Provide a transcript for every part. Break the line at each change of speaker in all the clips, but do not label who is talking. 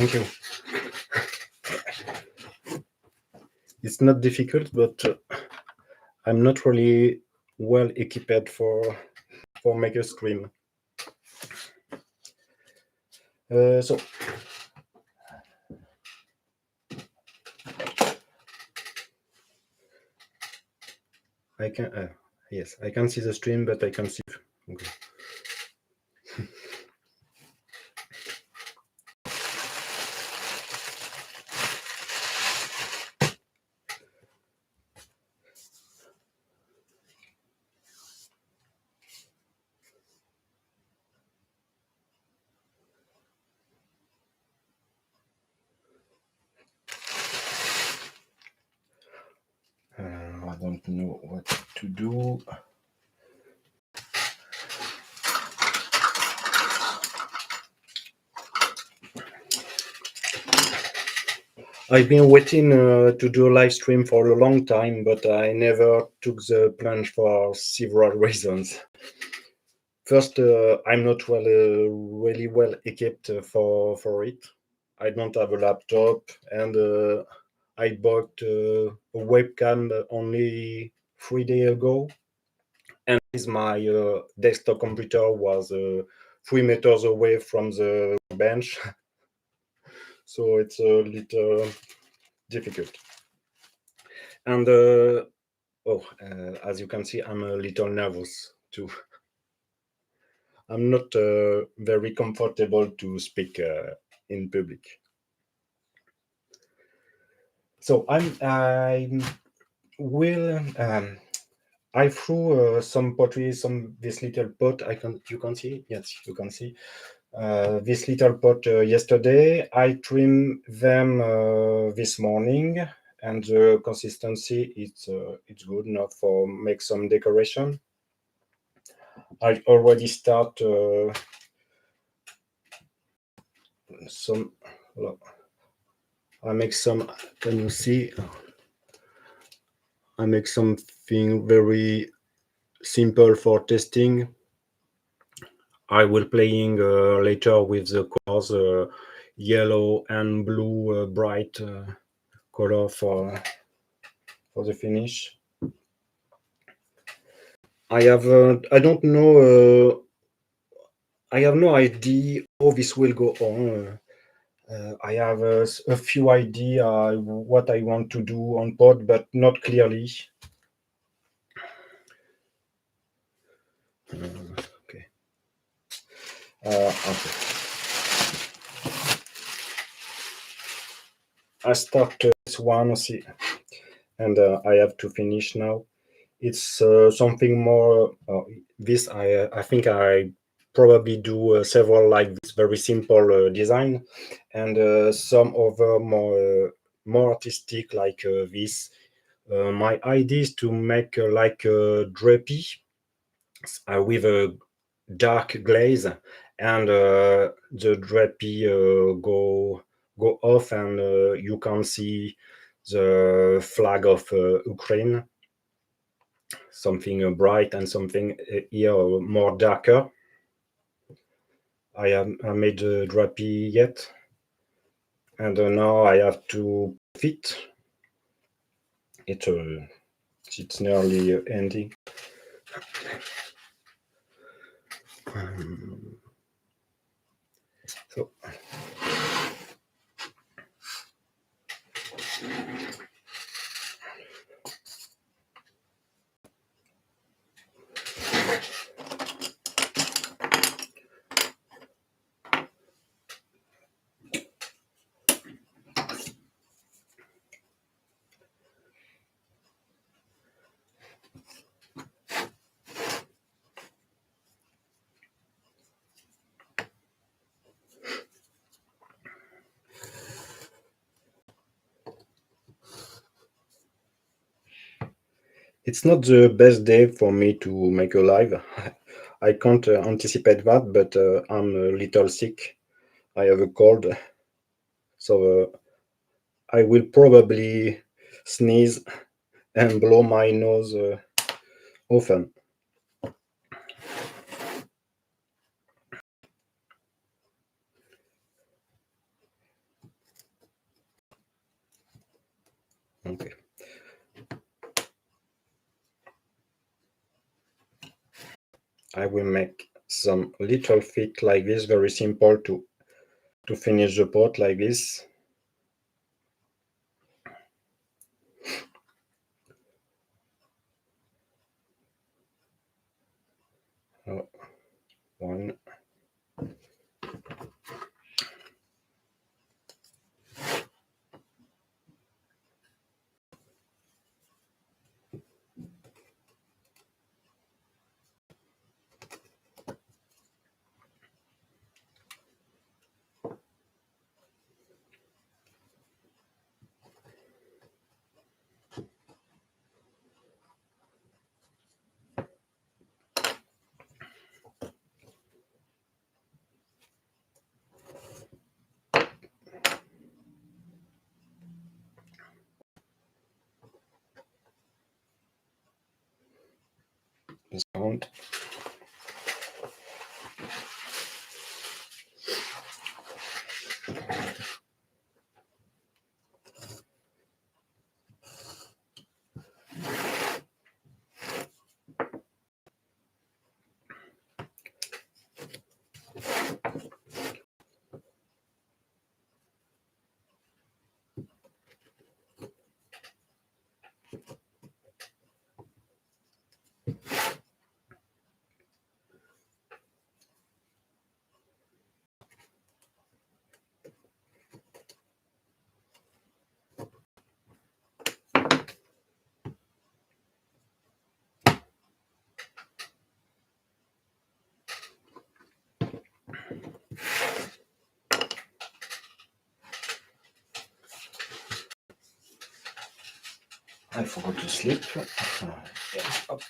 Thank you. It's not difficult, but I'm not really well equipped for make a stream. So I can yes, I can see the stream, but I can see. Okay. I don't know what to do. I've been waiting to do a live stream for a long time, but I never took the plunge for several reasons. First, I'm not really well equipped for it. I don't have a laptop, and I bought a webcam only 3 days ago, and my desktop computer was 3 meters away from the bench, so it's a little difficult. And as you can see, I'm a little nervous too. I'm not very comfortable to speak in public. So I threw some pottery, this little pot. You can see, yes, you can see this little pot yesterday. I trimmed them this morning, and the consistency it's good enough for make some decoration. I already start some. I make some. Can you see? I make something very simple for testing. I will playing later with the colors yellow and blue, bright color for the finish. I don't know. I have no idea how this will go on. I have a few ideas what I want to do on pod, but not clearly. Okay. Okay. I start this one, see, and I have to finish now. It's something more. This I think I probably do several like this very simple design, and some other more artistic like this. My idea is to make like a drapey with a dark glaze, and the drapey go off, and you can see the flag of Ukraine. Something bright and something here more darker. I made the drapey yet, and now I have to fit. It's nearly ending. So. It's not the best day for me to make a live. I can't anticipate that, but I'm a little sick. I have a cold, so I will probably sneeze and blow my nose often. I will make some little feet like this, very simple to finish the pot like this. One. Sound. I forgot to sleep. Yes, up.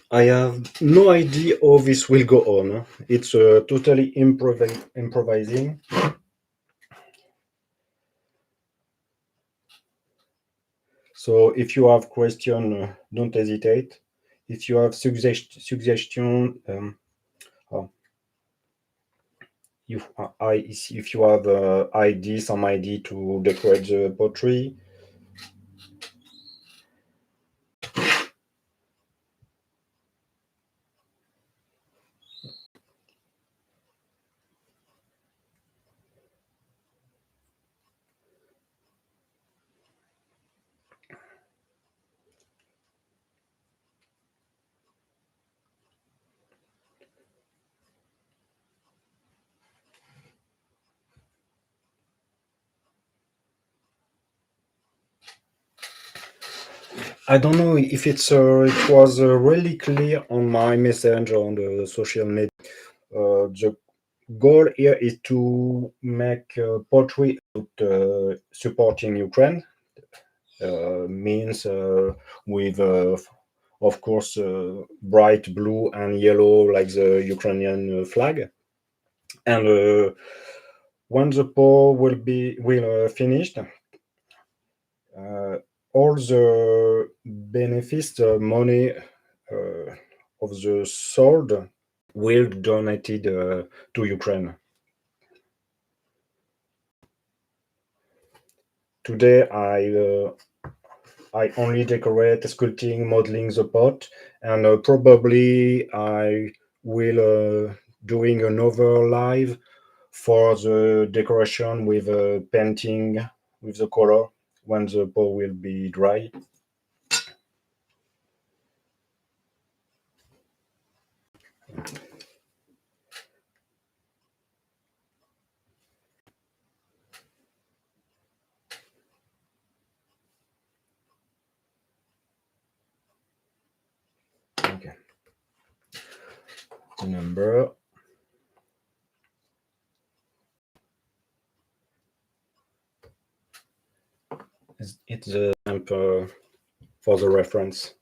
I have no idea how this will go on. It's totally improvising. So if you have question, don't hesitate. If you have suggestion, oh, if you have some idea to decorate the pottery, I don't know if it was really clear on my message on the social media. The goal here is to make pottery supporting Ukraine. means with, of course, bright blue and yellow like the Ukrainian flag. And when the pour will finished, all the benefits, the money of the sold will donated to Ukraine. Today I only decorate, sculpting, modeling the pot, and probably I will doing another live for the decoration with painting with the color when the pot will be dry. Okay. The number. It's the stamp for the reference.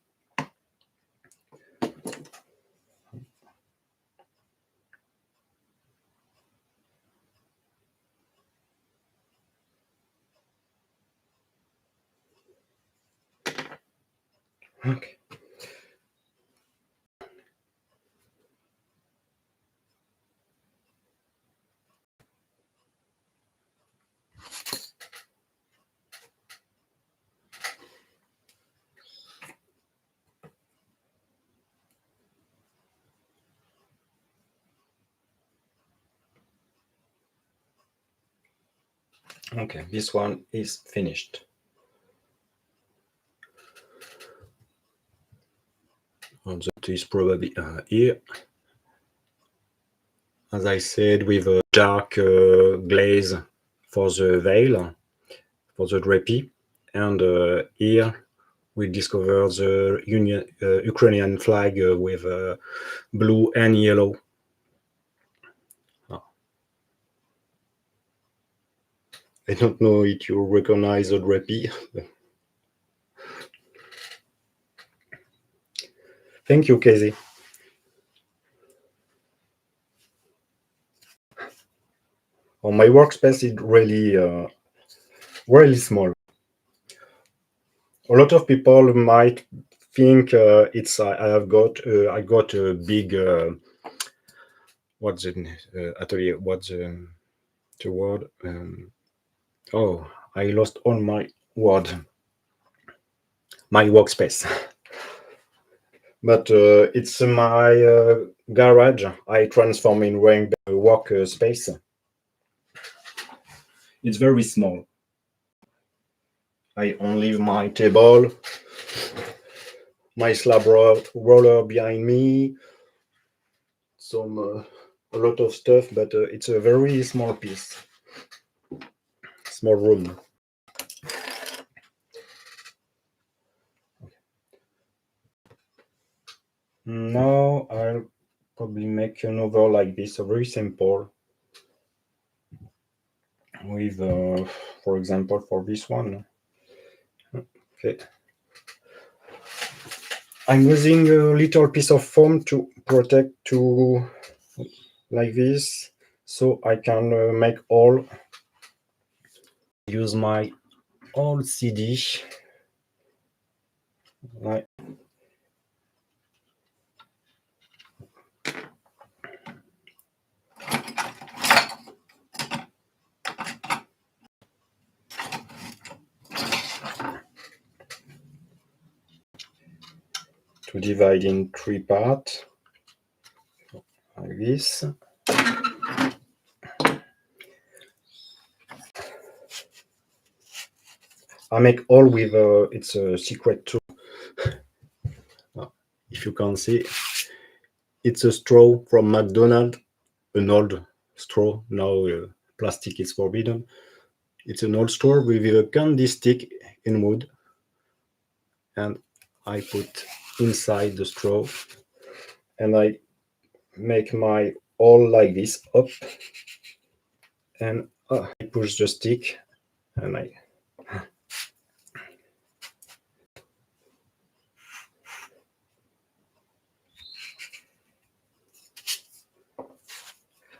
Okay. Okay, this one is finished. And that is probably here. As I said, with a dark glaze for the veil, for the drape. And here we discover the Ukrainian flag with blue and yellow. I don't know if you recognize the drape. Thank you, Casey. Oh, my workspace is really small. A lot of people might think it's I got a big what's it atelier, what's the word, oh, I lost all my word, my workspace. But it's my garage I transform in work space. It's very small. I only leave my table, my slab roller behind me, some a lot of stuff, but it's a very small piece, small room. Now I'll probably make another like this, very simple, with, for example, for this one. Okay. I'm using a little piece of foam to protect to like this, so I can make all. Use my old CD. Like, to divide in 3 parts, like this. I make all with, it's a secret too. If you can see, it's a straw from McDonald's, an old straw. Now plastic is forbidden. It's an old straw with a candy stick in wood, and I put inside the straw, and I make my all like this up, and I push the stick, and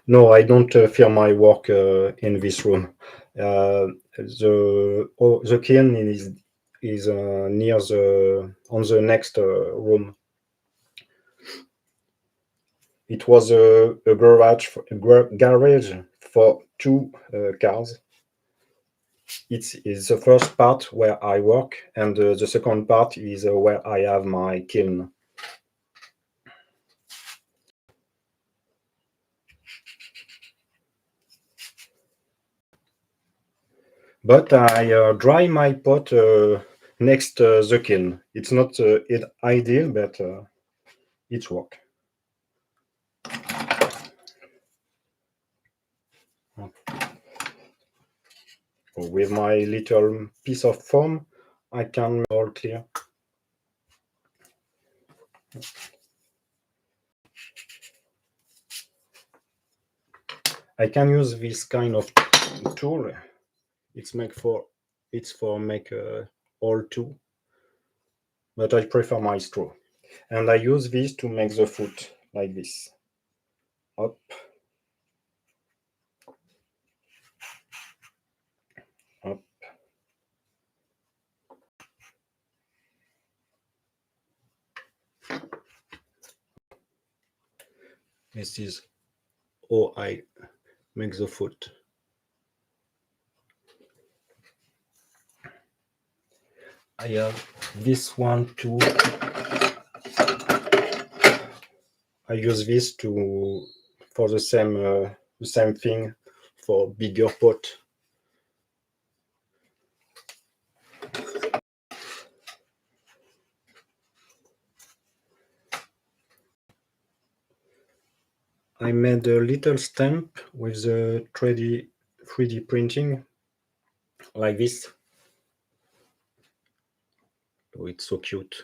No, I don't fear my work in this room. The kiln is near the on the next room. It was a garage for two cars. It's the first part where I work, and the second part is where I have my kiln. But I dry my pot next the kiln. It's not ideal, but it's work. With my little piece of foam, I can make all clear. I can use this kind of tool. It's for make all two, but I prefer my straw. And I use this to make the foot like this. Up, up. This is how I make the foot. I have this one too. I use this to for the same thing for bigger pot. I made a little stamp with the 3D printing like this. Oh, it's so cute.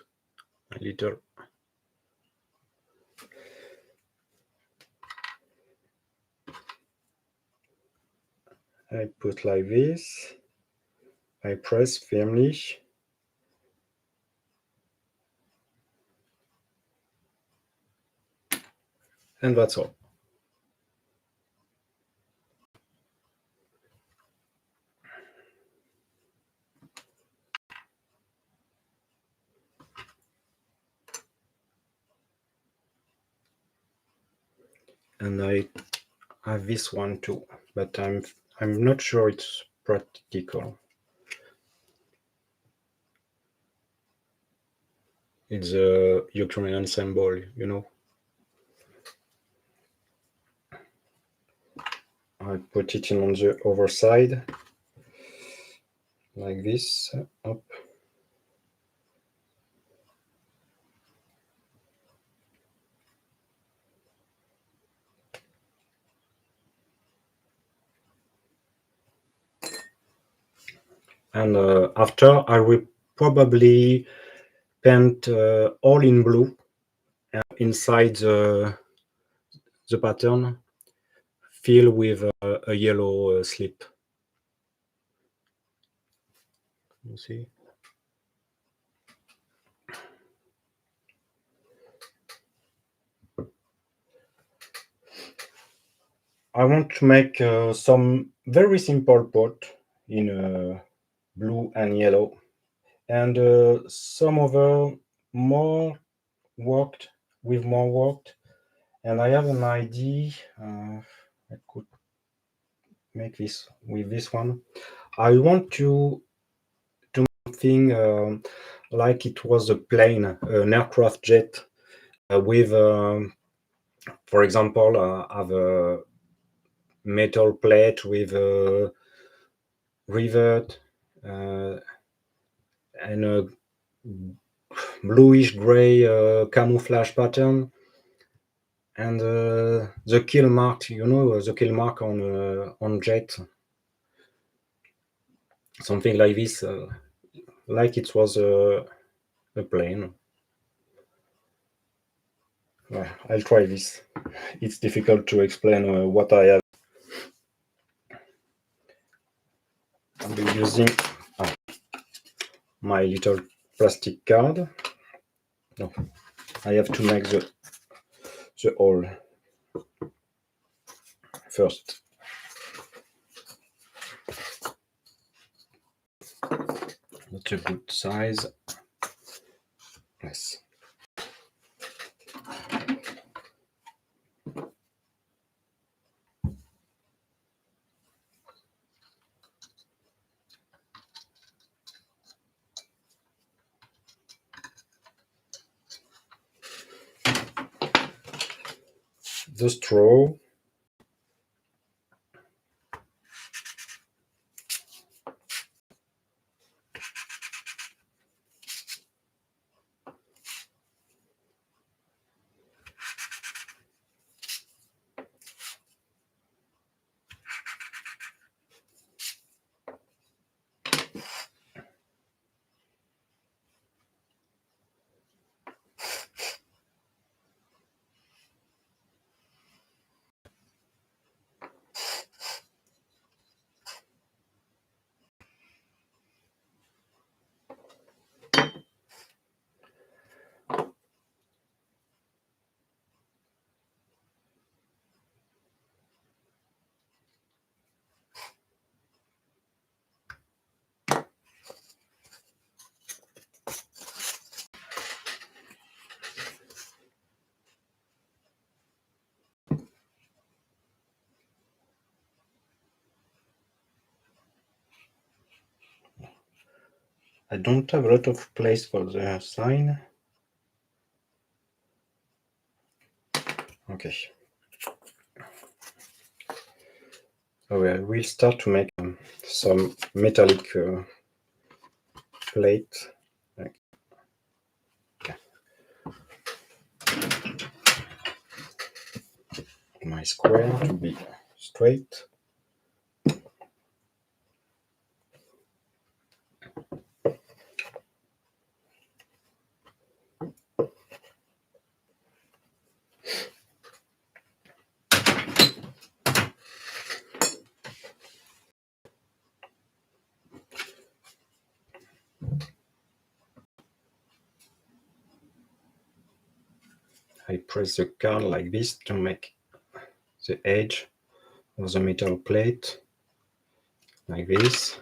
A little. I put like this. I press firmly. And that's all. And I have this one too, but I'm not sure it's practical. It's a Ukrainian symbol, you know. I put it in on the other side, like this, up. And after, I will probably paint all in blue inside the pattern, fill with a yellow slip. You see? I want to make some very simple pot in blue and yellow, and some other more worked with more worked. And I have an idea. I could make this with this one. I want to something like it was a plane, an aircraft jet, with, for example, have a metal plate with a rivet and a bluish gray camouflage pattern, and the kill mark, you know, the kill mark on jet, something like this, like it was a plane. I'll try this. It's difficult to explain what I have. I'll be using my little plastic card. No, I have to make the hole. first. Not a good size. Yes. The straw. I don't have a lot of place for the sign. Okay. So we'll start to make some metallic plate. Like, okay. My square to be straight. I press the card like this to make the edge of the metal plate like this.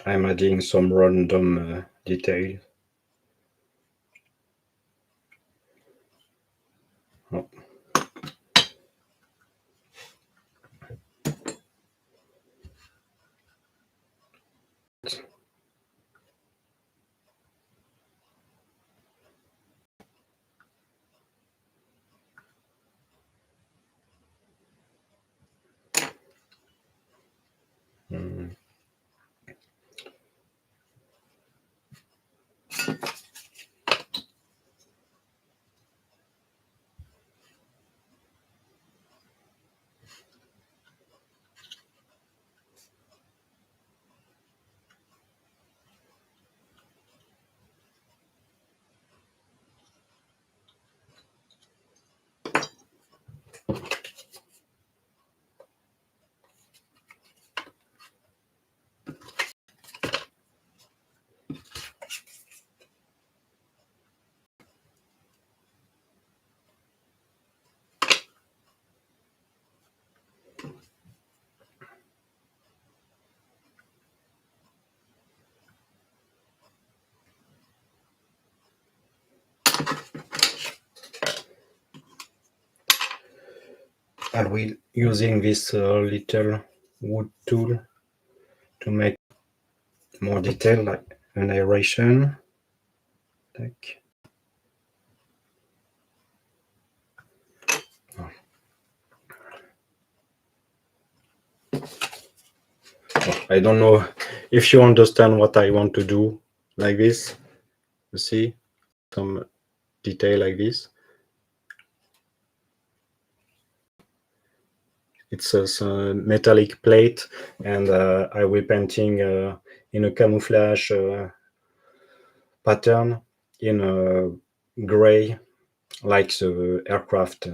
I'm adding some random detail. Oh. Mm. I will using this little wood tool to make more detail, like an aeration. Like, I don't know if you understand what I want to do like this. You see some detail like this. It's a metallic plate, and I will painting in a camouflage pattern in a gray, like the aircraft,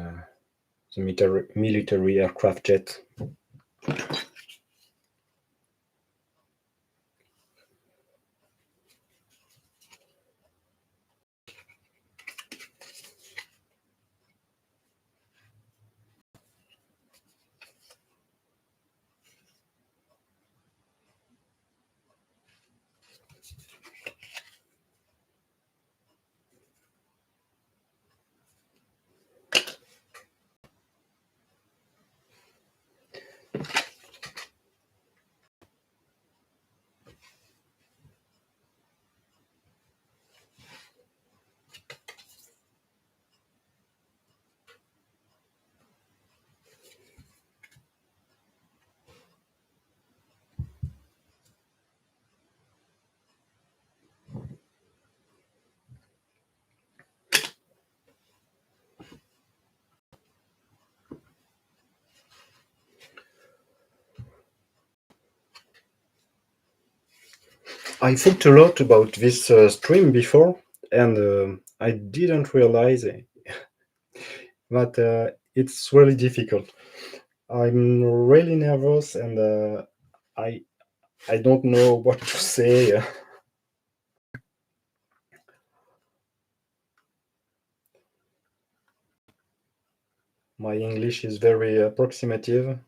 the military aircraft jet. I thought a lot about this stream before, and I didn't realize that it's really difficult. I'm really nervous, and I I don't know what to say. My English is very approximative.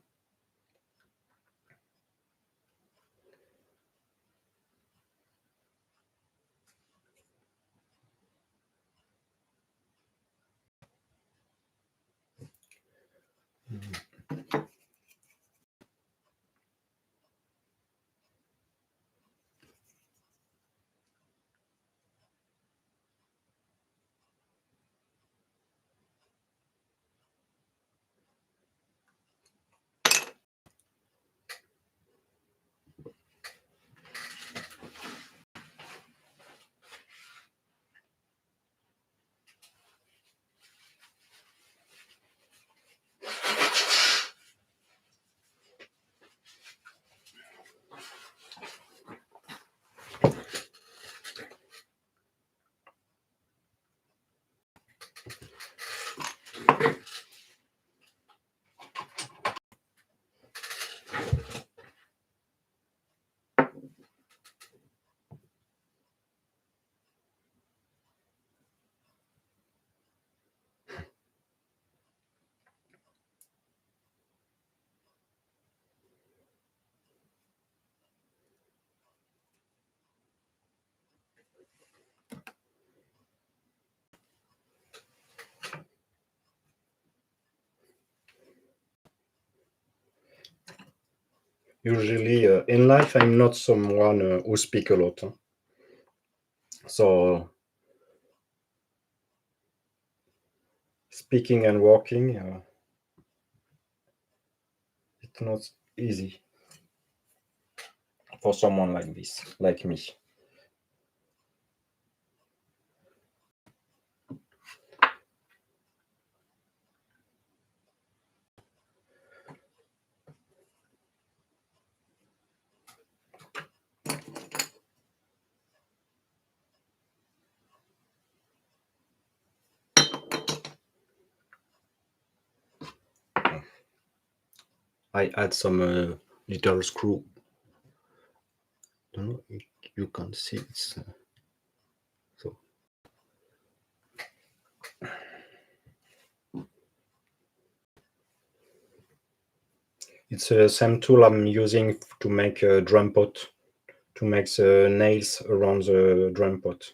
Usually, in life, I'm not someone who speak a lot. So speaking and walking, it's not easy for someone like this, like me. I add some little screw. Don't know if you can see it's so. It's the same tool I'm using to make a drum pot, to make the nails around the drum pot.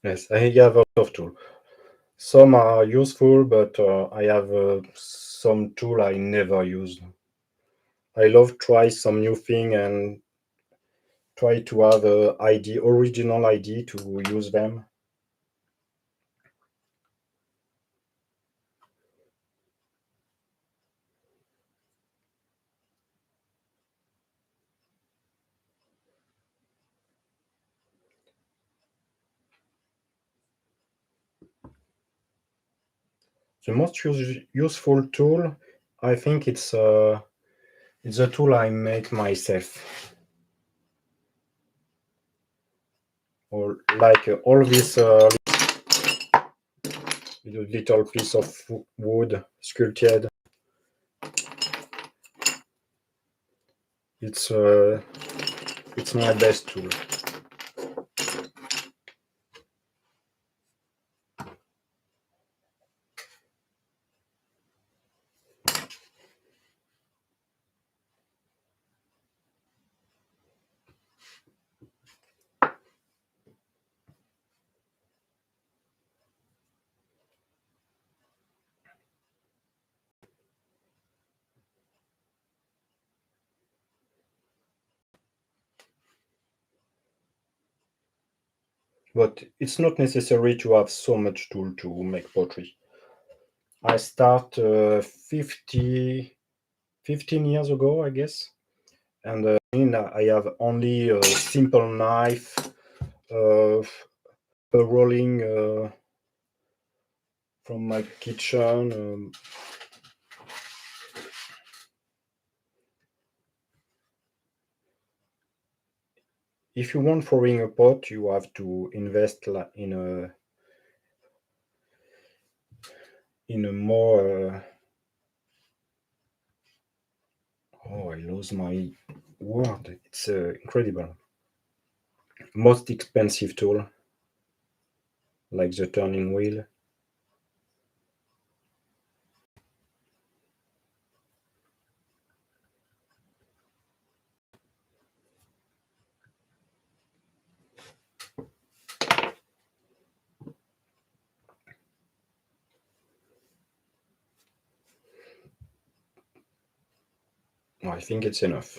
Yes, I have a lot of tools. Some are useful, but I have some tool I never used. I love try some new thing and try to have a ID, original ID to use them. The most useful tool, I think it's a tool I make myself. Or like all this little piece of wood sculpted. It's uh, it's my best tool. But it's not necessary to have so much tool to make pottery. I start 15 years ago, I guess, and I have only a simple knife, uh, a rolling from my kitchen. If you want throwing a pot, you have to invest in a more. Oh, I lose my word. It's incredible. Most expensive tool, like the turning wheel. I think it's enough.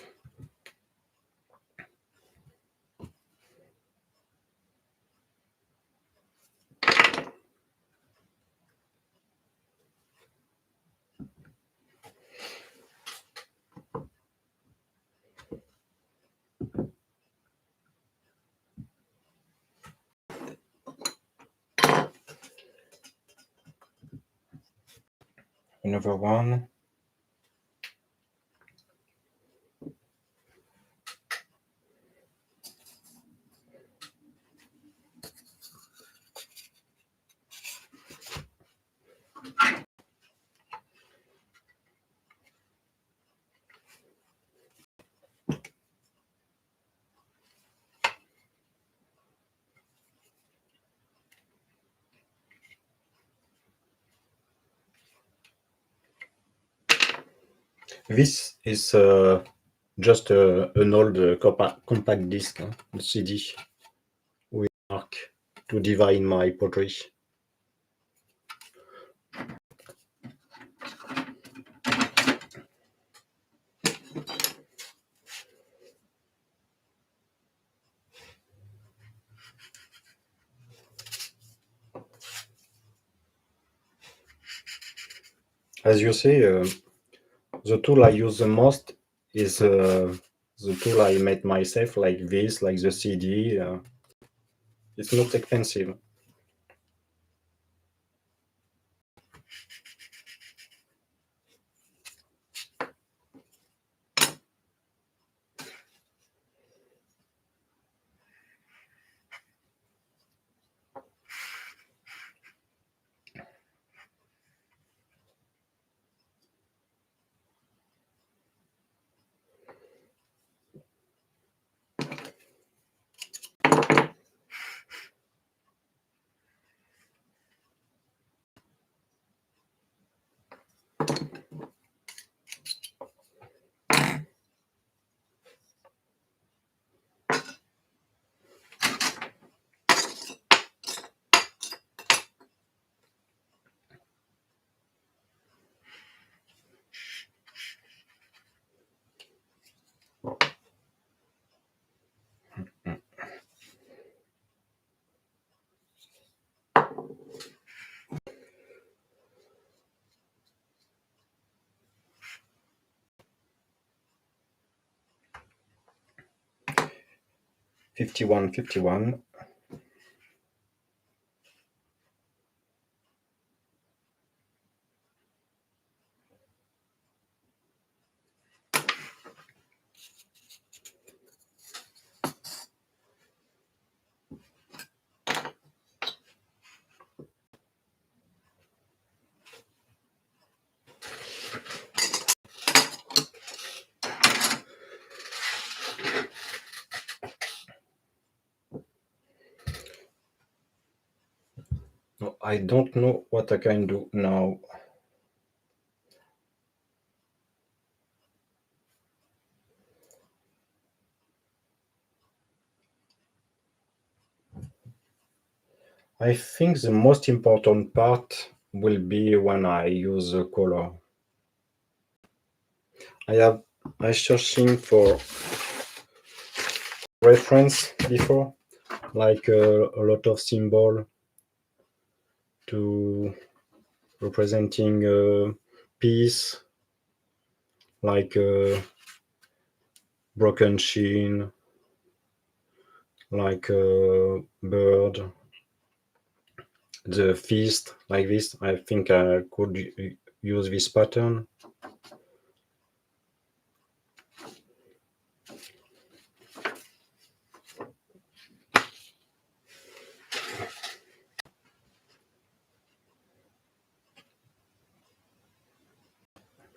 Another one. This is just an old compact disc, CD, with mark to divide my pottery. As you say, the tool I use the most is the tool I made myself, like this, like the CD. It's not expensive. 51, 51. No, I don't know what I can do now. I think the most important part will be when I use the color. I searching for reference before, like a lot of symbol to representing peace, like broken chin, like bird, the fist, like this. I think I could use this pattern.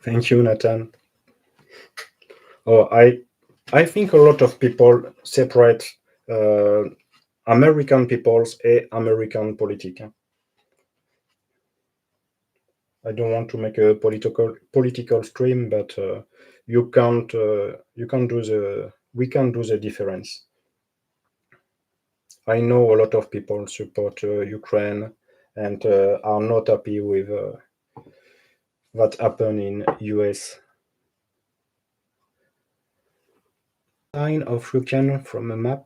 Thank you, Nathan. Oh, I think a lot of people separate uh, American peoples and American politics. I don't want to make a political stream, but you can't do the we can do the difference. I know a lot of people support Ukraine and are not happy with what happened in US. Sign of Ukraine from a map.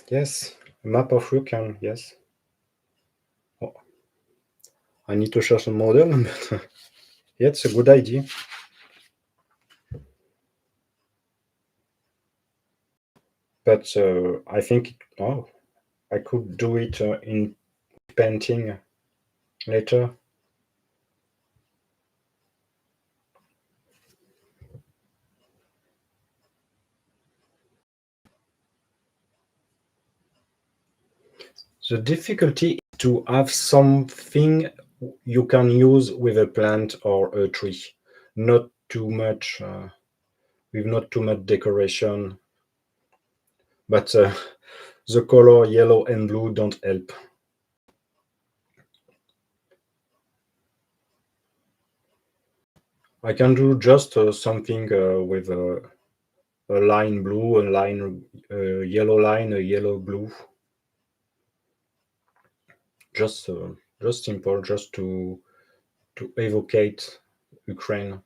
Yes, a map of Ukraine. Yes. Oh, I need to search a model, but yeah, it's a good idea. But I think I could do it in painting later. The difficulty is to have something you can use with a plant or a tree, not too much, with not too much decoration. But the color yellow and blue don't help. I can do just something with a line blue, a line yellow line, a yellow blue. Just just simple, just to evocate Ukraine.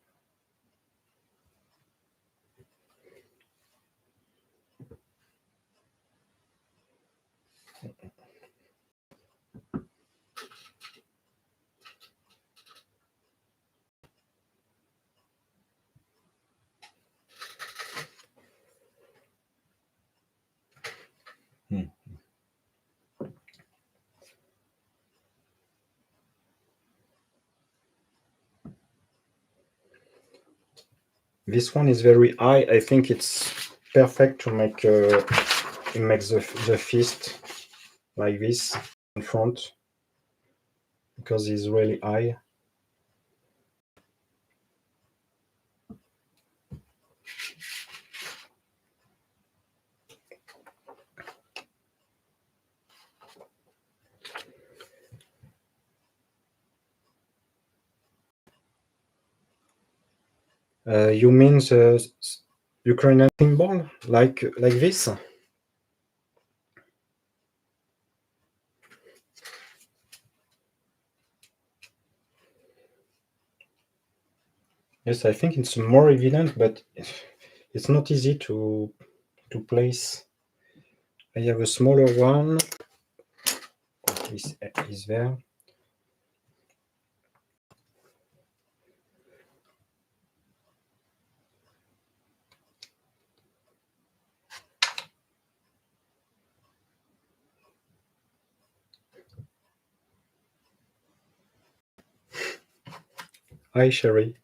Hmm. This one is very high. I think it's perfect to make it makes the fist like this in front because it's really high. You mean the Ukrainian symbol like this? Yes, I think it's more evident, but it's not easy to place. I have a smaller one. This is there. Hi, Sherry.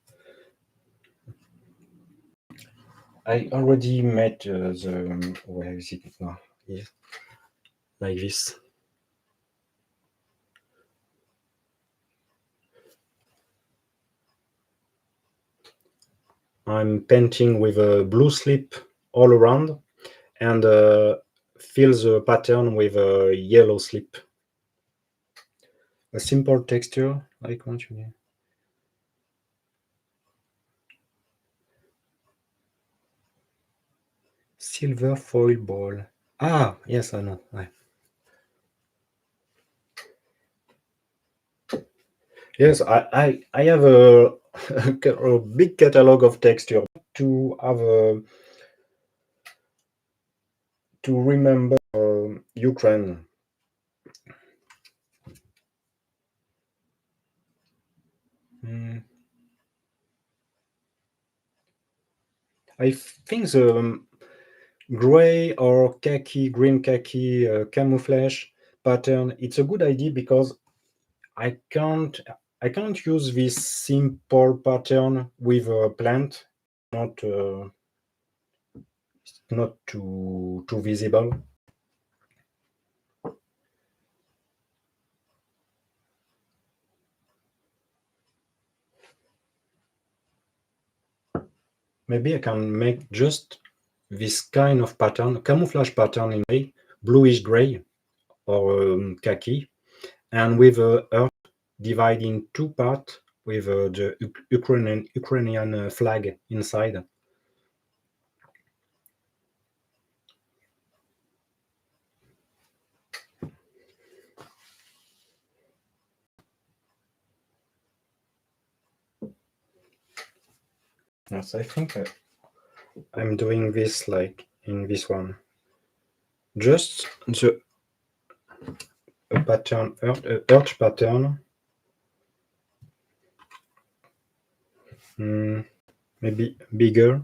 I already made the where is it now? Yes, like this. I'm painting with a blue slip all around and fill the pattern with a yellow slip. A simple texture, I continue. Silver foil ball. Ah, yes, I know. Yes, I have a big catalog of texture to have to remember Ukraine. Mm, I think the gray or khaki, green khaki camouflage pattern, it's a good idea because I can't I can't use this simple pattern with a plant, not not too visible. Maybe I can make just this kind of pattern, camouflage pattern in gray, bluish gray or khaki, and with earth divided in two parts with the Ukrainian flag inside. Yes, I think I'm doing this like in this one. Just the a pattern, earth pattern, mm, maybe bigger.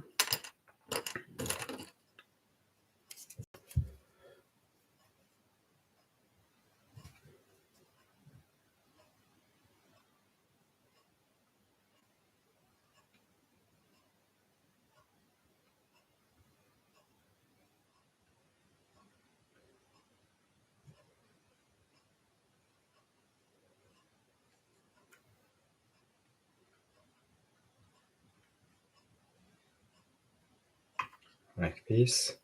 Like this.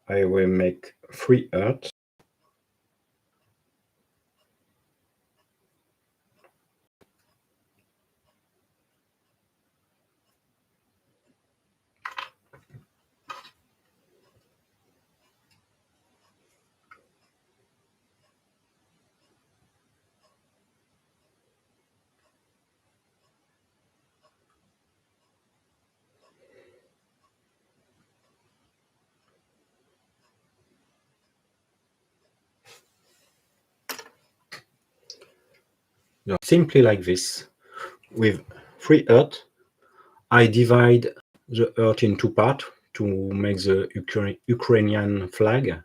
I will make 3 earth. Simply like this. With 3 earth, I divide the earth in two parts to make the Ukrainian flag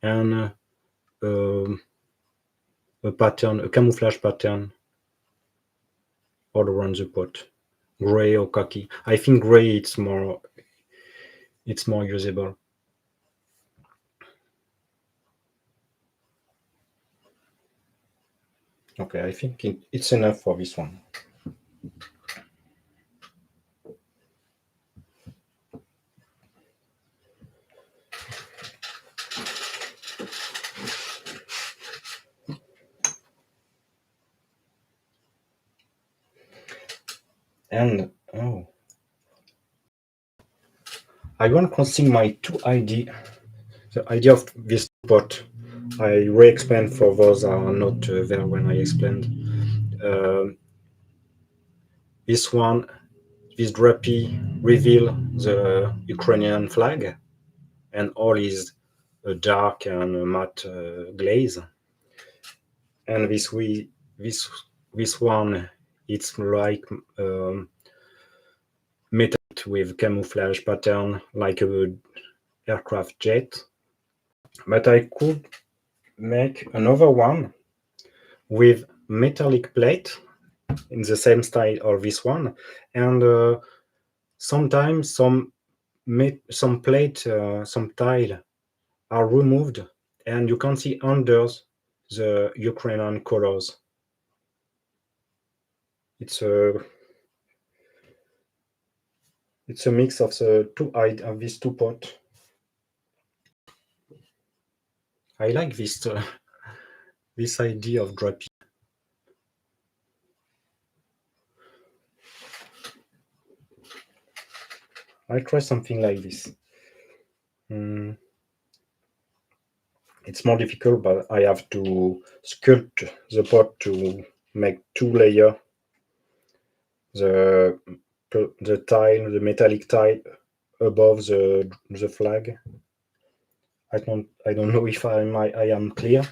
and um, a pattern, a camouflage pattern all around the pot, gray or khaki. I think gray it's more usable. Okay, I think it's enough for this one. And oh, I want to sing my two idea. The idea of this pot. I re-explain for those that are not there when I explained. Um this one, this drapey reveal the Ukrainian flag and all is a dark and a matte glaze. And this one, it's like metal with camouflage pattern like a aircraft jet. But I could make another one with metallic plate in the same style of this one, and sometimes some plate, some tile are removed, and you can see under the Ukrainian colors. It's a mix of these two pots. I like this this idea of draping. I'll try something like this. It's more difficult, but I have to sculpt the pot to make two layers. The tile, the metallic tile above the flag. I don't know if I am clear.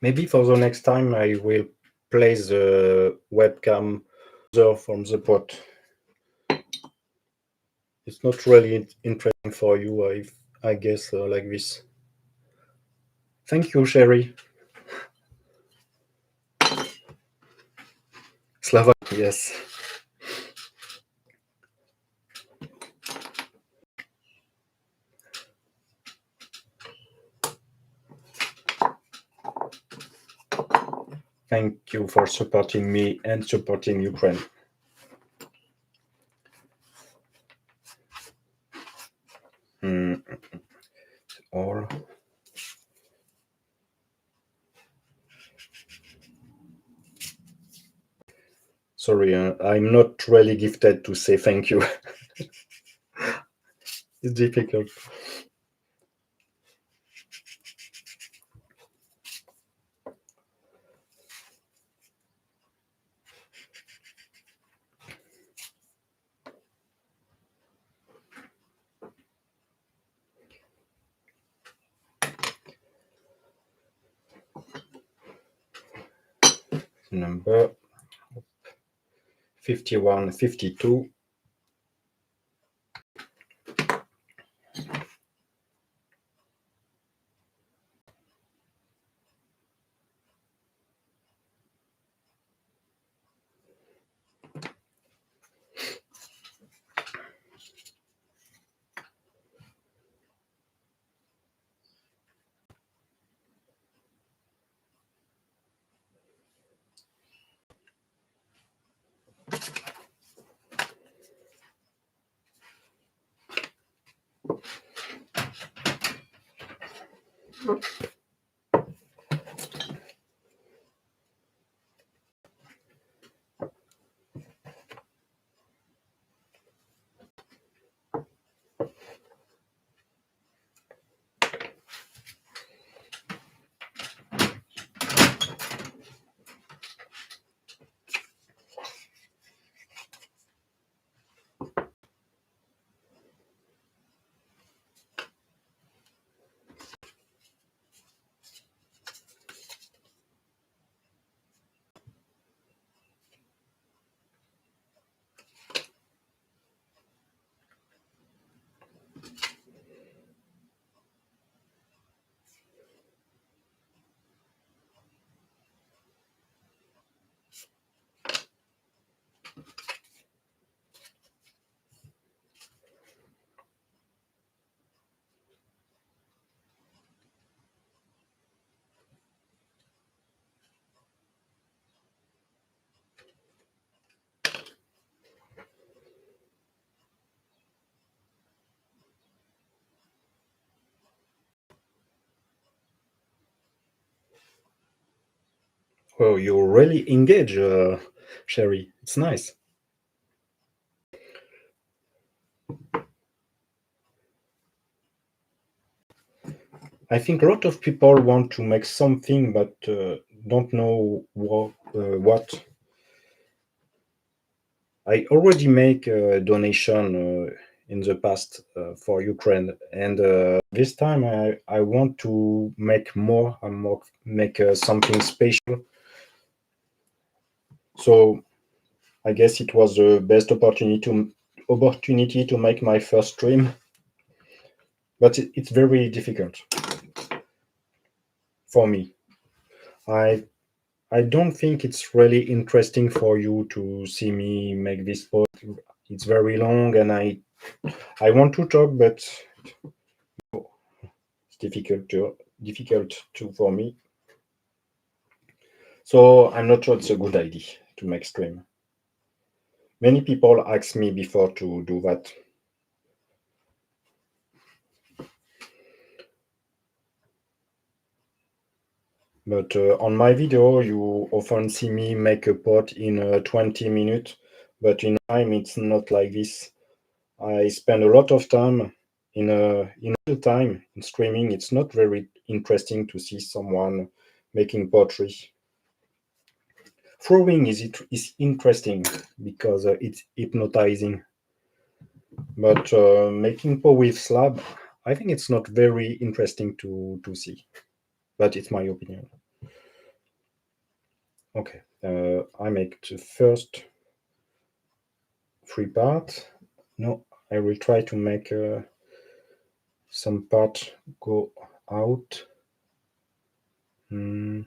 Maybe for the next time I will place the webcam from the pot. It's not really interesting for you, I guess, like this. Thank you, Sherry. Slava, yes. Thank you for supporting me and supporting Ukraine. All. Sorry, I'm not really gifted to say thank you. It's difficult. Number 51, 52. Oh, you really engage, Sherry. It's nice. I think a lot of people want to make something but don't know what. I already make a donation in the past for Ukraine, and this time I want to make more and more, make something special. So I guess it was the best opportunity to make my first stream, but it's very difficult for me. I I don't think it's really interesting for you to see me make this post. It's very long, and I want to talk, but it's difficult to for me. So I'm not sure it's a good idea to make stream. Many people ask me before to do that. But on my video, you often see me make a pot in 20 minutes, but in time it's not like this. I spend a lot of time in real time in streaming. It's not very interesting to see someone making pottery. Throwing is interesting because it's hypnotizing, but making pot with slab, I think it's not very interesting to see. But it's my opinion. Okay, I make the first three parts. No, I will try to make some part go out. Mm.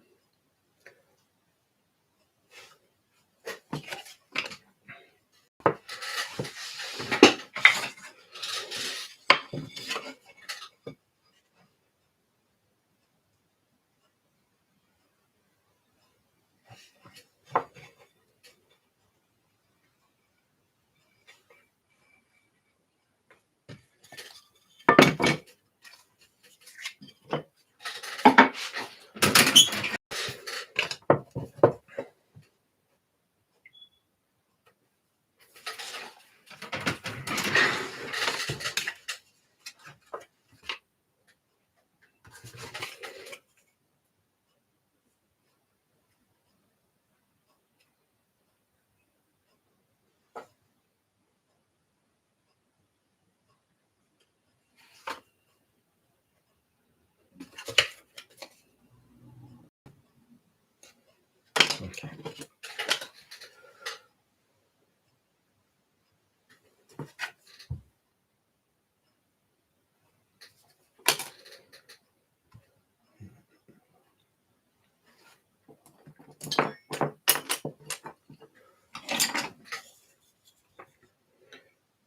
Okay.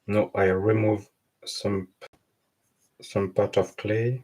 No, I remove some some part of clay.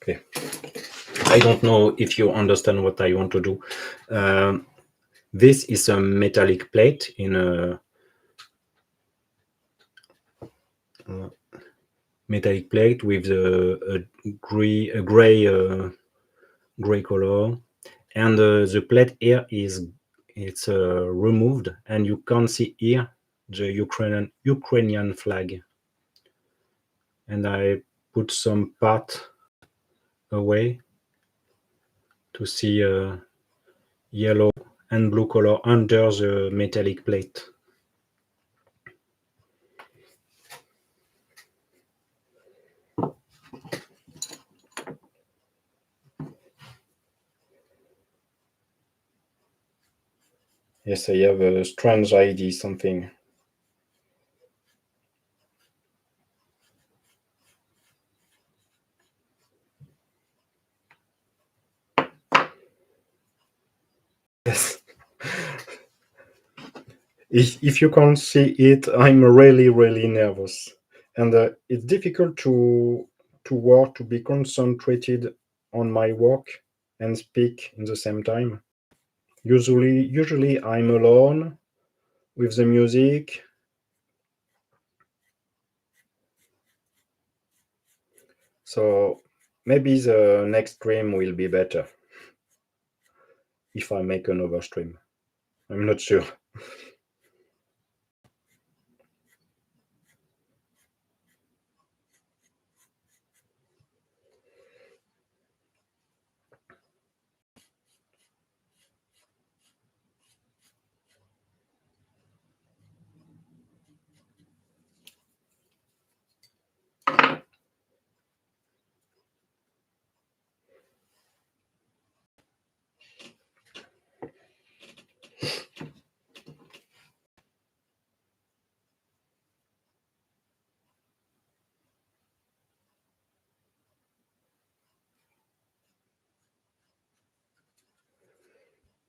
Okay. I don't know if you understand what I want to do. Um, This is a metallic plate in a metallic plate with a gray color, and the plate here is it's removed, and you can see here the Ukrainian flag. And I put some part away to see yellow and blue color under the metallic plate. Yes, I have a strange idea, something. Yes. If you can't see it, I'm really, really nervous. And it's difficult to work, to be concentrated on my work and speak in the same time. Usually I'm alone with the music. So maybe the next stream will be better if I make another stream. I'm not sure.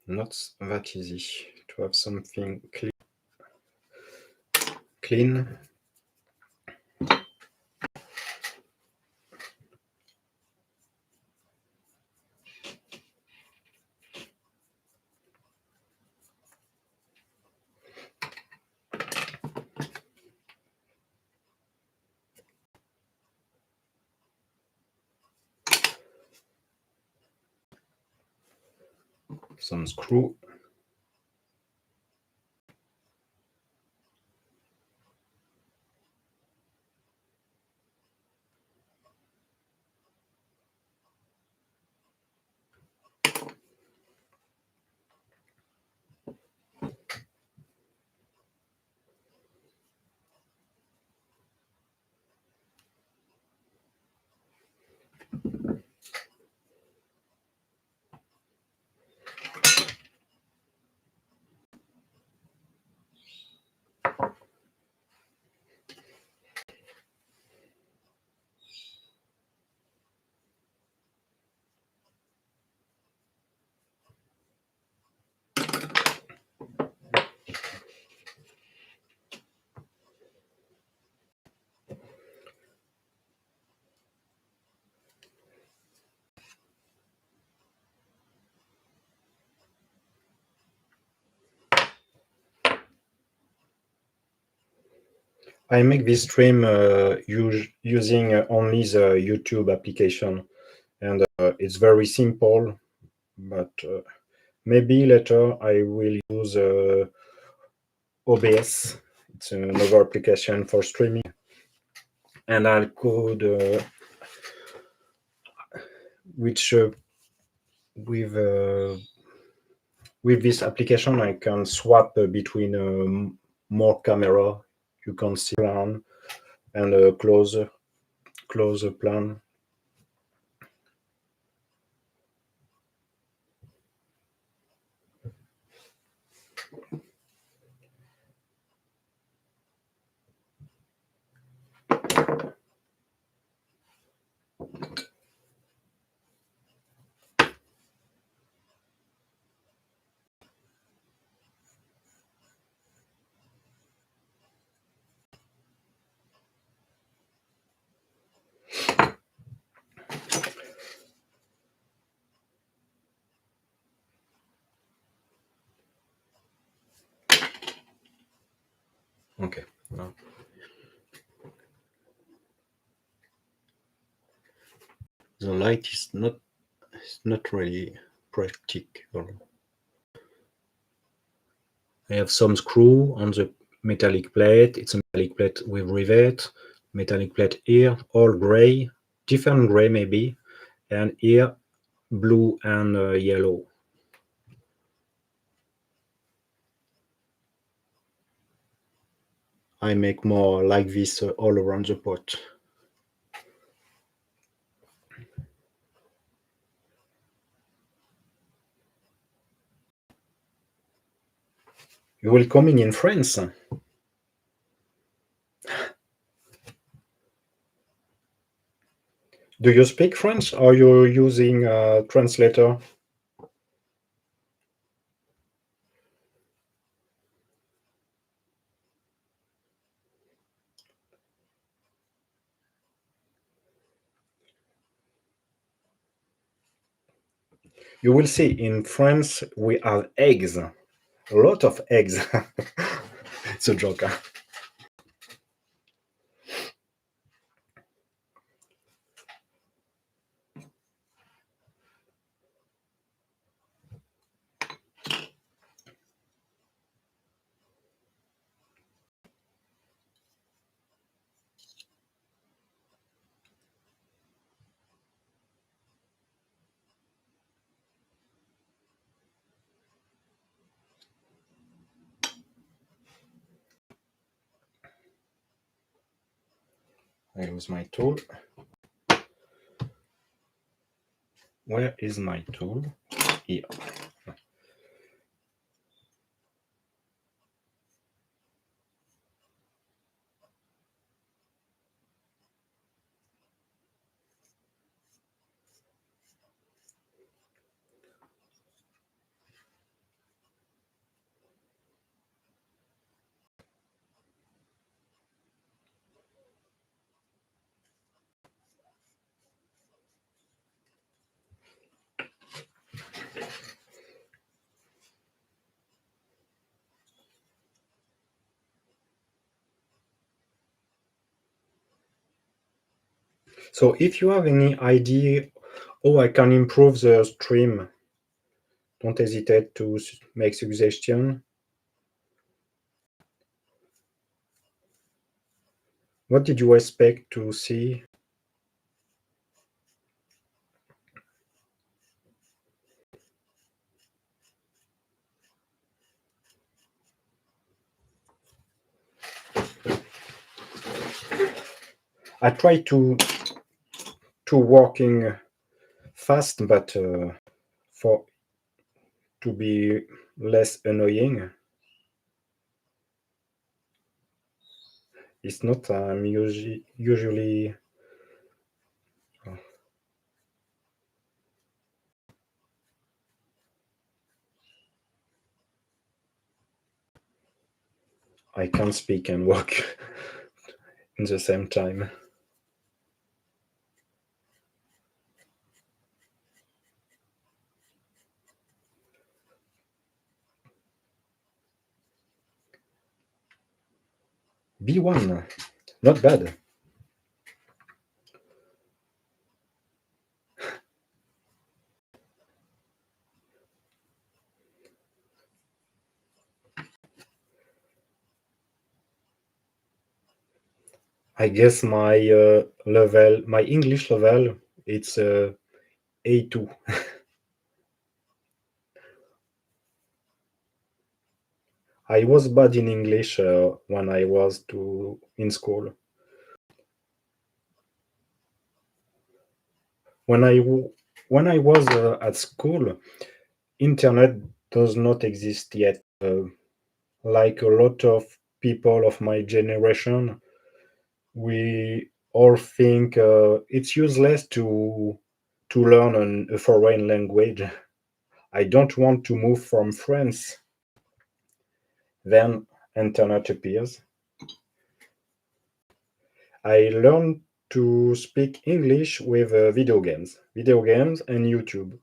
Not that easy to have something clean. Some screw. I make this stream using only the YouTube application, and it's very simple. But maybe later I will use OBS. It's another application for streaming, and I could, which with with this application, I can swap between more camera. You can see plan and close plan. Okay. No. The light is not really practical. I have some screw on the metallic plate. It's a metallic plate with rivet. Metallic plate here, all gray, different gray maybe, and here blue and yellow. I make more like this all around the pot. You will coming in France? Do you speak French? Or are you using a translator? You will see in France we have eggs, a lot of eggs. It's a joke. Huh? I lose my tool. Where is my tool? Here. So if you have any idea how I can improve the stream, don't hesitate to make suggestion. What did you expect to see? I try to working fast, but for to be less annoying. It's not usually I can't speak and work in the same time. B1, not bad. I guess my level, my English level, it's A2. I was bad in English when I was in school. When when I was at school, internet does not exist yet. Like a lot of people of my generation, we all think it's useless to learn a foreign language. I don't want to move from France. Then internet appears. I learned to speak English with video games and YouTube.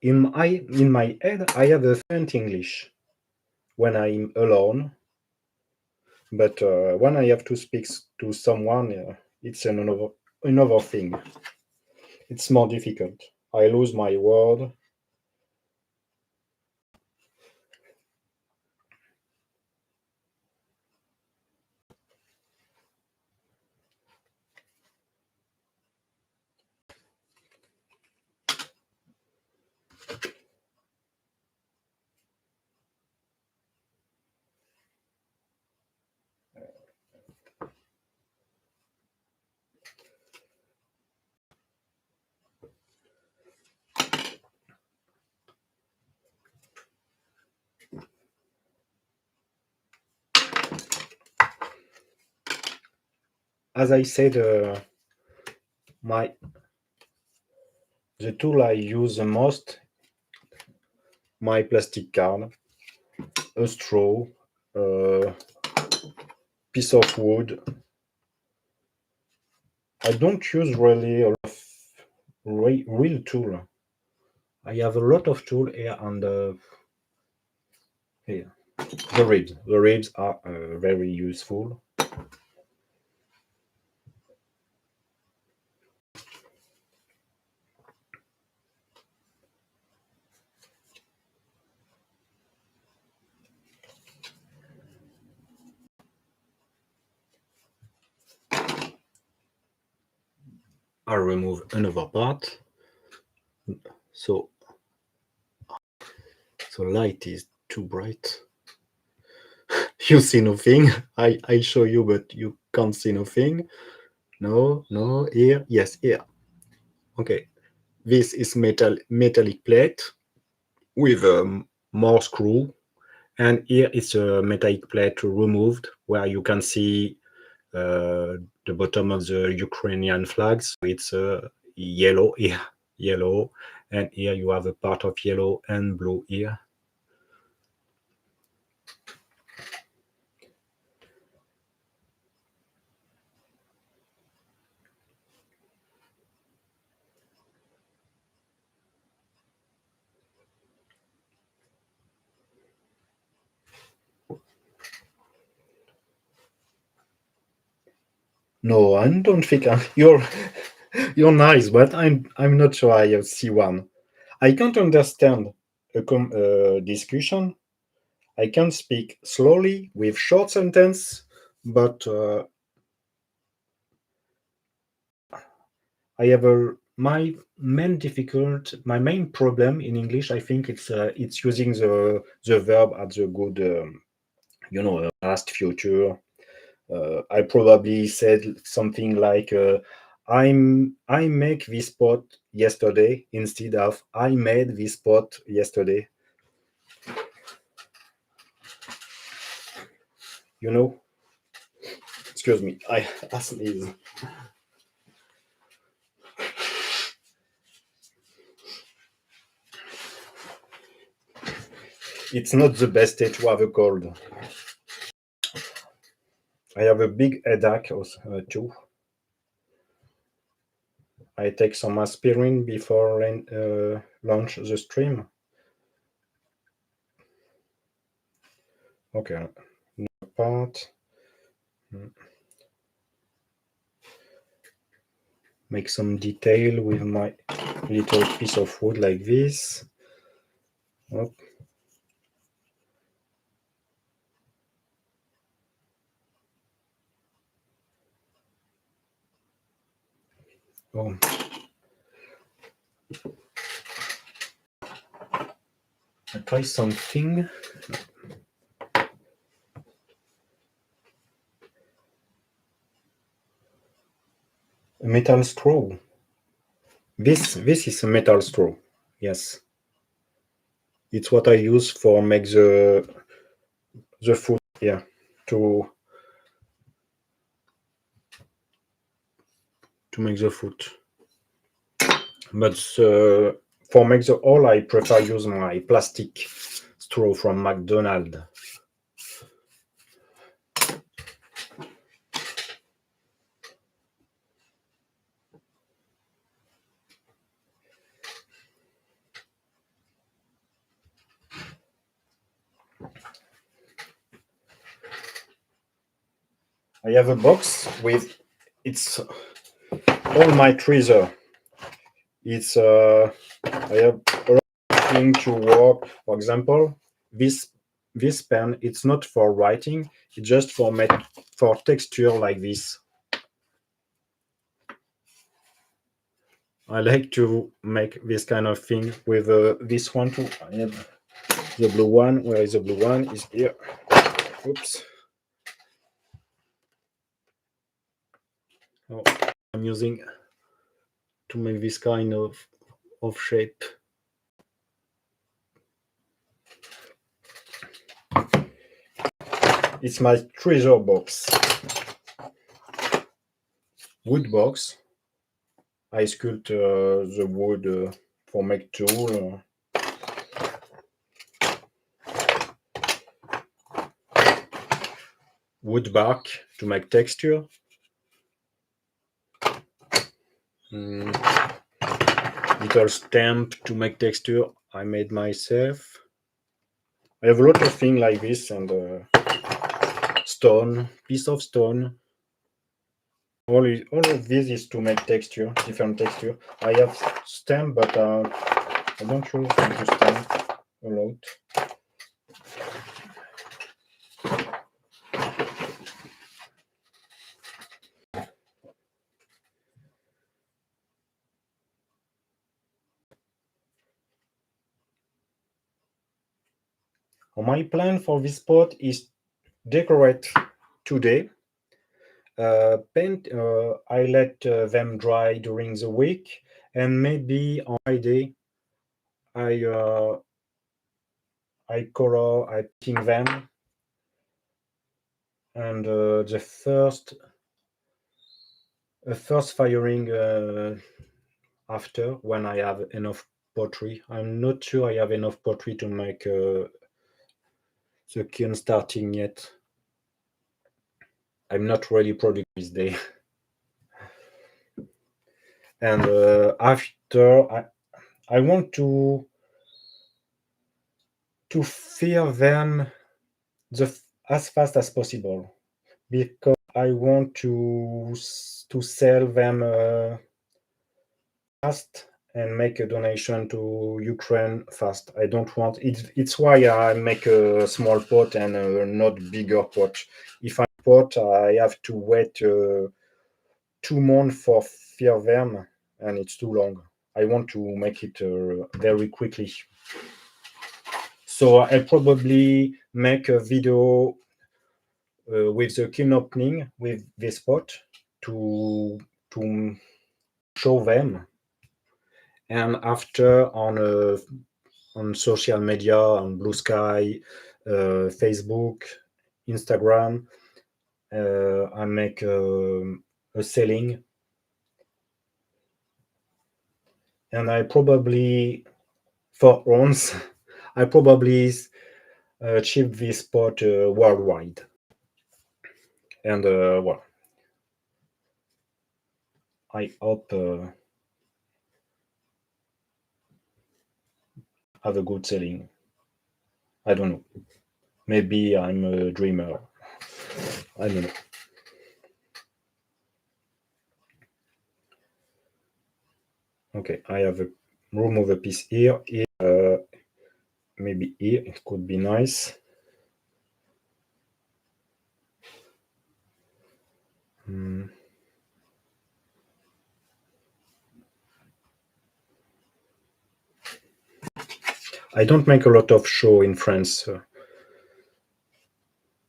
In my head, I have a fluent English when I'm alone, but when I have to speak to someone, it's another thing. It's more difficult. I lose my word. As I said, my the tool I use the most, my plastic card, a straw, a piece of wood. I don't use really a lot of real tool. I have a lot of tool here on the here. The ribs. The ribs are very useful. I remove another part. So light is too bright. You see nothing. I show you, but you can't see nothing. No, no, here, yes, here. Okay, this is metallic plate with more screw, and here is a metallic plate removed where you can see the bottom of the Ukrainian flags. So it's yellow here, yellow, and here you have a part of yellow and blue here. No, I don't think you're nice, but I'm not sure I see one. I can't understand a discussion. I can speak slowly with short sentence, but I have my main problem in English. I think it's using the verb at the good, past, future. I probably said something like I make this pot yesterday instead of I made this pot yesterday. You know, excuse me, I sneeze. It's not the best day to have a cold. I have a big headache too. I take some aspirin before launch the stream. Okay, part. Make some detail with my little piece of wood like this. Oh. Oh. I try something. A metal straw. This is a metal straw. Yes, it's what I use for make the food. Yeah, to make the food. But for make the oil, I prefer use my plastic straw from McDonald's. I have a box with it's all my treasure. It's I have a lot of things to work. For example, this pen. It's not for writing. It's just for texture like this. I like to make this kind of thing with this one too. I have the blue one. Where is the blue one? Is here. Oops. Oh, I'm using to make this kind of shape. It's my treasure box. Wood box. I sculpt the wood for make tool. Wood bark to make texture. Little stamp to make texture I made myself. I have a lot of things like this and stone, piece of stone. All of this is to make texture, different texture. I have stamp, but I don't use the stamp a lot. My plan for this pot is decorate today. Paint. I let them dry during the week, and maybe on Friday I color. I painting them, and the first firing after when I have enough pottery. I'm not sure I have enough pottery to make the kiln starting yet. I'm not really productive this day. And after I want to fill them as fast as possible because I want to sell them fast and make a donation to Ukraine fast. I don't want it. It's why I make a small pot and not bigger pot. If I pot, I have to wait 2 months for fill them, and it's too long. I want to make it very quickly. So I probably make a video with the kiln opening with this pot to show them, and after on social media, on Blue Sky, Facebook, Instagram, I make a selling, and I probably for once I probably ship this pot worldwide, and well, I hope have a good selling. I don't know. Maybe I'm a dreamer. I don't know. Okay, I have a remove a piece here. Here, maybe here it could be nice. I don't make a lot of show in France.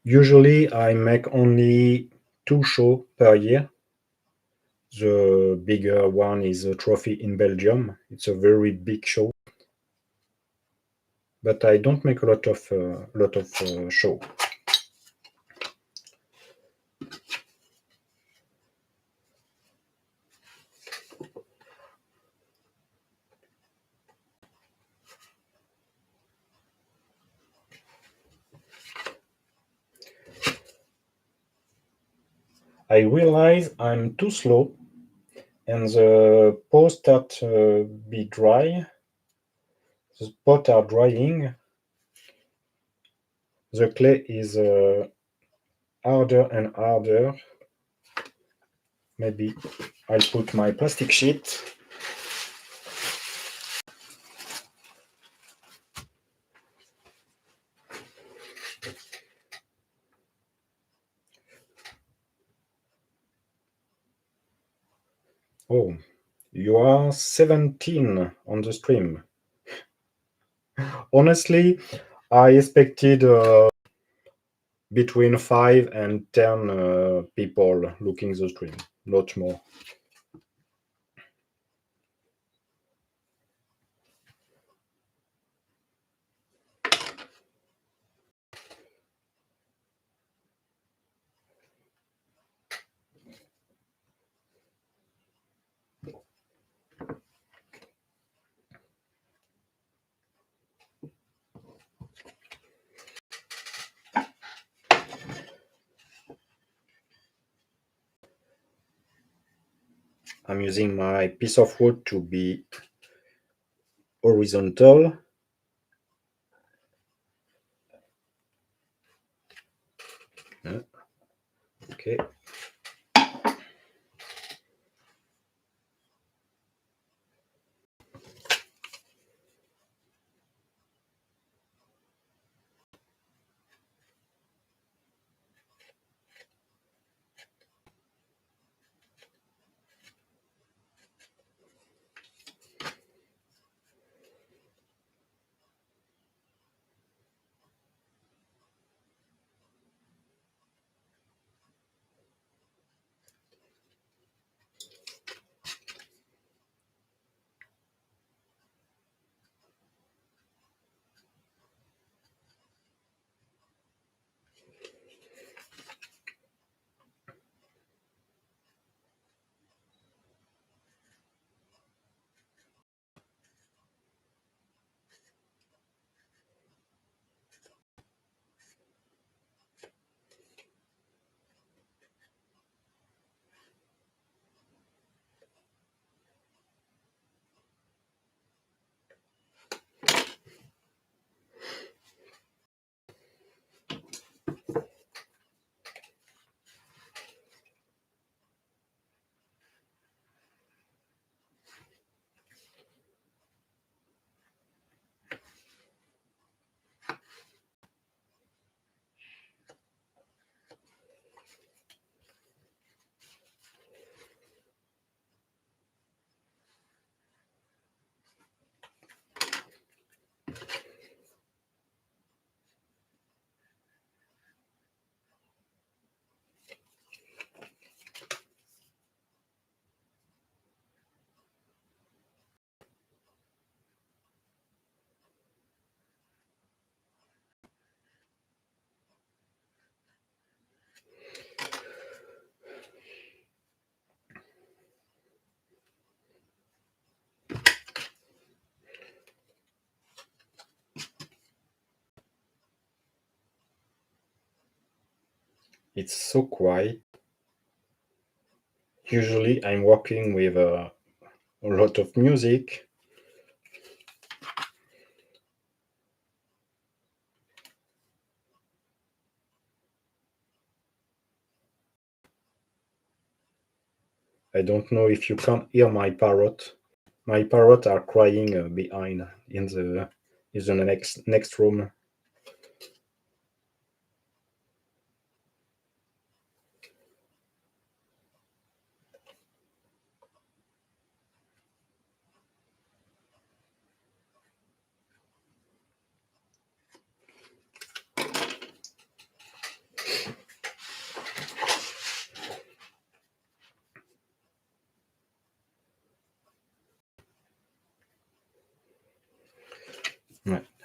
Usually, I make only 2 shows per year. The bigger one is a trophy in Belgium. It's a very big show, but I don't make a lot of show. I realize I'm too slow, and the pots start be dry. The pots are drying. The clay is harder and harder. Maybe I'll put my plastic sheet. Oh, you are 17 on the stream. Honestly, I expected between 5 and 10 people looking the stream, not more. I'm using my piece of wood to be horizontal. Okay. It's so quiet. Usually I'm working with a lot of music. I don't know if you can hear my parrot. My parrot are crying behind in the next room.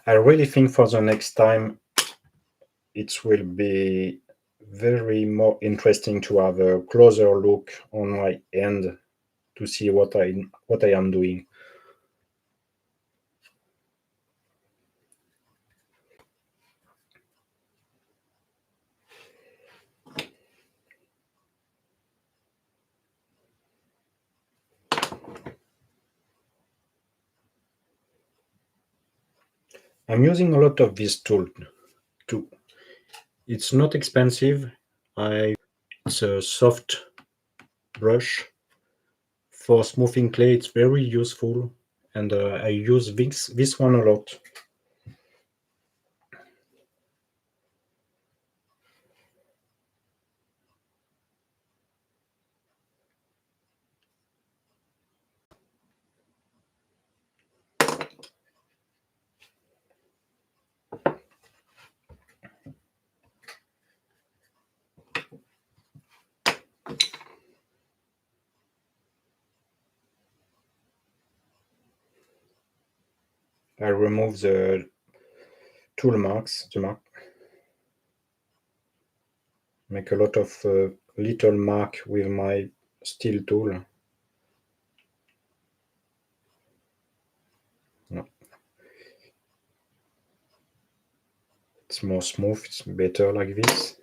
I really think for the next time it will be very more interesting to have a closer look on my hand to see what I am doing. I'm using a lot of this tool too. It's not expensive. It's a soft brush for smoothing clay. It's very useful, and I use this one a lot. I remove the tool marks, make a lot of little mark with my steel tool. No. It's more smooth, it's better like this.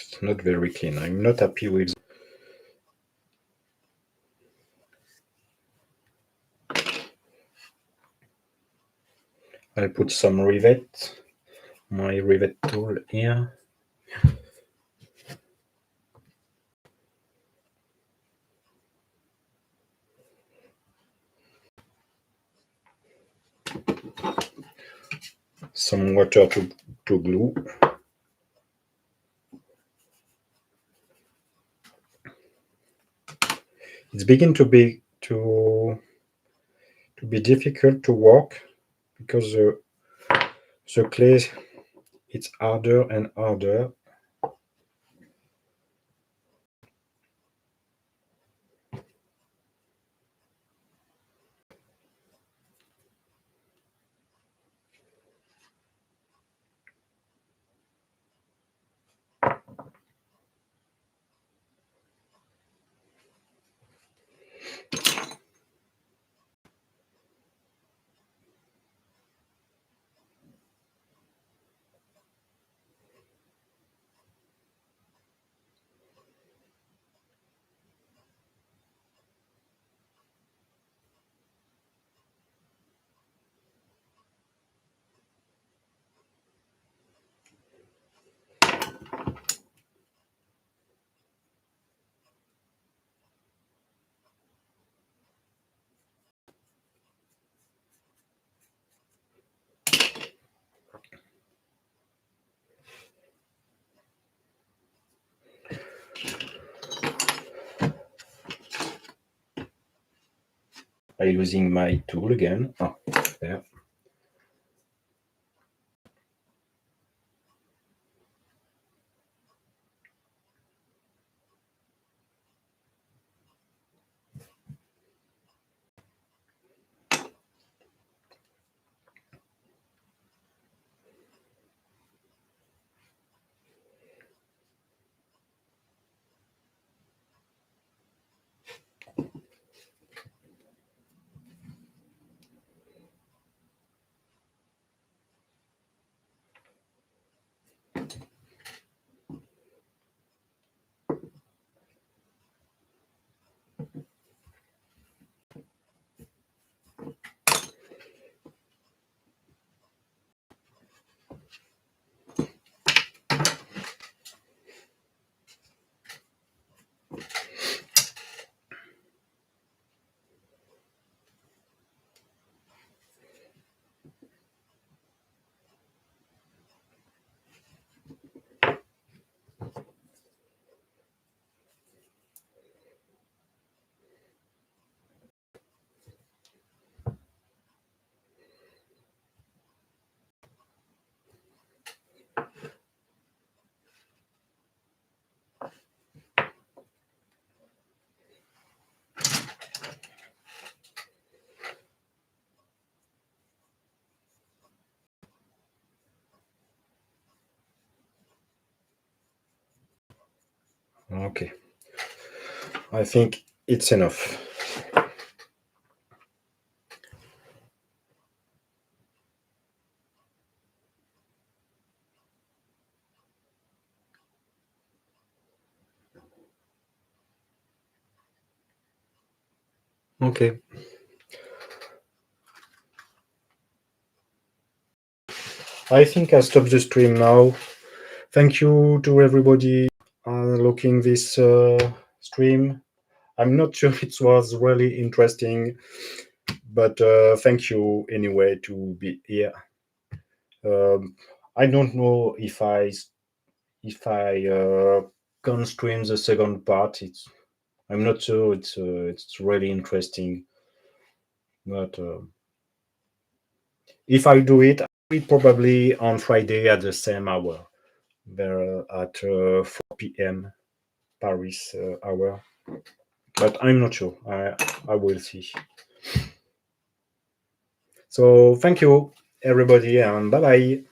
It's not very clean. I'm not happy with. I'll put some rivet, my rivet tool here. Some water to glue. It's beginning to be difficult to work because the clay, it's harder and harder. By using my tool again. Oh, there. Okay. I think it's enough. Okay. I think I stop the stream now. Thank you to everybody looking this stream. I'm not sure it was really interesting, but thank you anyway to be here. I don't know if I can stream the second part. I'm not sure it's really interesting, but if I do it, I'll do it probably on Friday at the same hour, there at 4 p.m. Paris hour. But I'm not sure. I will see. So thank you everybody and bye bye.